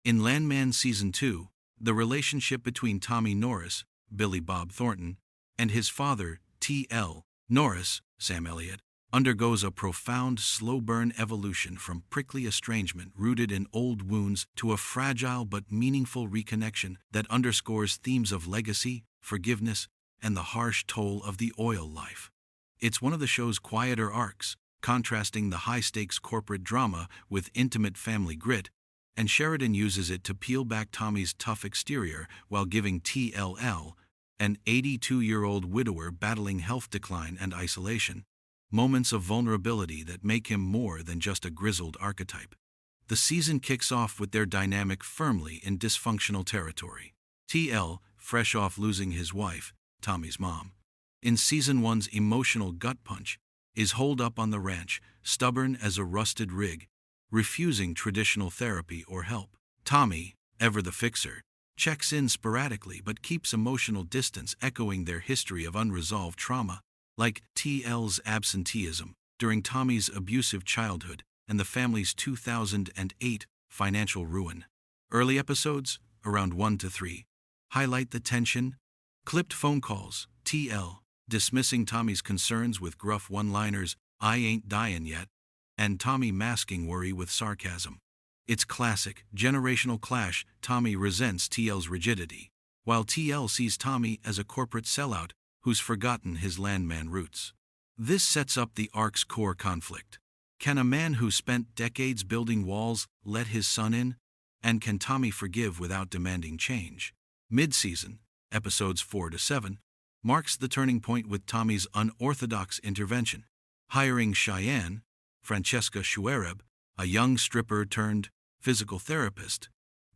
In Landman Season 2, the relationship between Tommy Norris, Billy Bob Thornton, and his father, T.L. Norris, Sam Elliott, undergoes a profound slow-burn evolution from prickly estrangement rooted in old wounds to a fragile but meaningful reconnection that underscores themes of legacy, forgiveness, and the harsh toll of the oil life. It's one of the show's quieter arcs, contrasting the high-stakes corporate drama with intimate family grit, and Sheridan uses it to peel back Tommy's tough exterior while giving T.L., an 82-year-old widower battling health decline and isolation, moments of vulnerability that make him more than just a grizzled archetype. The season kicks off with their dynamic firmly in dysfunctional territory. T.L., fresh off losing his wife, Tommy's mom, in Season 1's emotional gut punch, is holed up on the ranch, stubborn as a rusted rig, refusing traditional therapy or help. Tommy, ever the fixer, checks in sporadically but keeps emotional distance, echoing their history of unresolved trauma, like T.L.'s absenteeism during Tommy's abusive childhood and the family's 2008 financial ruin. Early episodes, around 1 to 3, highlight the tension. Clipped phone calls, T.L. dismissing Tommy's concerns with gruff one-liners, "I ain't dyin' yet," and Tommy masking worry with sarcasm. It's classic, generational clash. Tommy resents T.L.'s rigidity, while T.L. sees Tommy as a corporate sellout who's forgotten his landman roots. This sets up the arc's core conflict. Can a man who spent decades building walls let his son in? And can Tommy forgive without demanding change? Mid-season, episodes 4 to 7, marks the turning point with Tommy's unorthodox intervention, hiring Cheyenne, Francesca Schuereb, a young stripper turned physical therapist,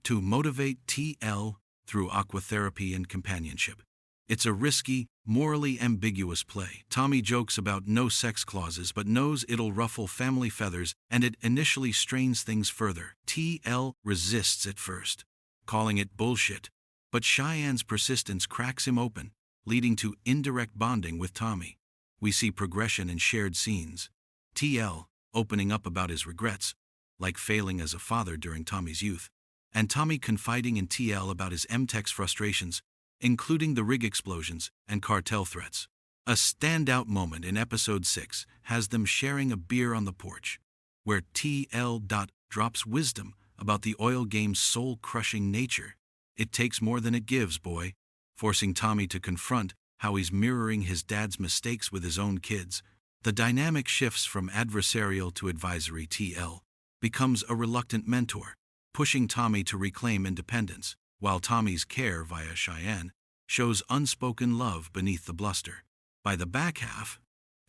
to motivate T.L. through aquatherapy and companionship. It's a risky, morally ambiguous play. Tommy jokes about no sex clauses but knows it'll ruffle family feathers, and it initially strains things further. T.L. resists at first, calling it bullshit, but Cheyenne's persistence cracks him open, leading to indirect bonding with Tommy. We see progression in shared scenes. T.L. opening up about his regrets, like failing as a father during Tommy's youth, and Tommy confiding in T.L. about his MTech's frustrations, including the rig explosions and cartel threats. A standout moment in episode 6 has them sharing a beer on the porch, where T.L. drops wisdom about the oil game's soul-crushing nature. It takes more than it gives, boy, forcing Tommy to confront how he's mirroring his dad's mistakes with his own kids. The dynamic shifts from adversarial to advisory. T.L. becomes a reluctant mentor, pushing Tommy to reclaim independence, while Tommy's care via Cheyenne shows unspoken love beneath the bluster. By the back half,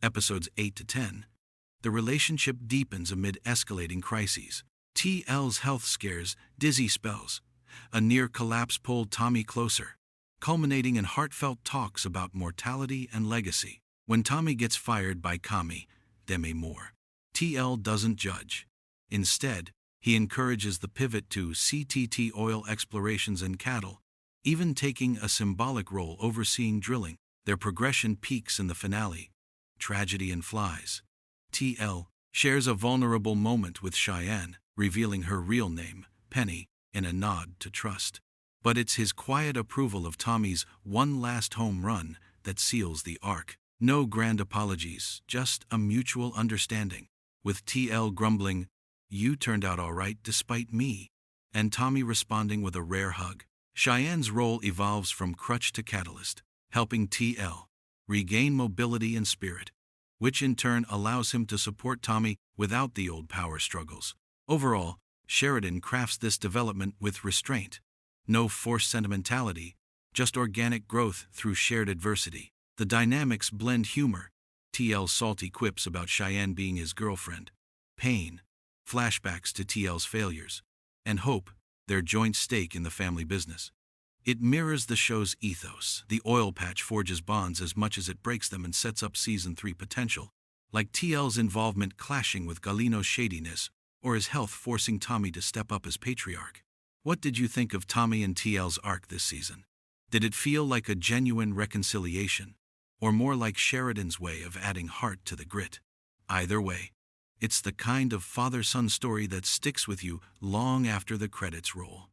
episodes 8 to 10, the relationship deepens amid escalating crises. T.L.'s health scares, dizzy spells, a near collapse pulled Tommy closer, culminating in heartfelt talks about mortality and legacy. When Tommy gets fired by Kami, Demi Moore, T.L. doesn't judge. Instead, he encourages the pivot to CTT oil explorations and cattle, even taking a symbolic role overseeing drilling. Their progression peaks in the finale, Tragedy and Flies. T.L. shares a vulnerable moment with Cheyenne, revealing her real name, Penny, in a nod to trust. But it's his quiet approval of Tommy's one last home run that seals the arc. No grand apologies, just a mutual understanding, with T.L. grumbling, "You turned out all right despite me," and Tommy responding with a rare hug. Cheyenne's role evolves from crutch to catalyst, helping T.L. regain mobility and spirit, which in turn allows him to support Tommy without the old power struggles. Overall, Sheridan crafts this development with restraint. No forced sentimentality, just organic growth through shared adversity. The dynamics blend humor, T.L.'s salty quips about Cheyenne being his girlfriend, pain, flashbacks to T.L.'s failures, and hope, their joint stake in the family business. It mirrors the show's ethos. The oil patch forges bonds as much as it breaks them and sets up Season 3 potential, like T.L.'s involvement clashing with Galino's shadiness, or his health forcing Tommy to step up as patriarch. What did you think of Tommy and T.L.'s arc this season? Did it feel like a genuine reconciliation, or more like Sheridan's way of adding heart to the grit? Either way, it's the kind of father-son story that sticks with you long after the credits roll.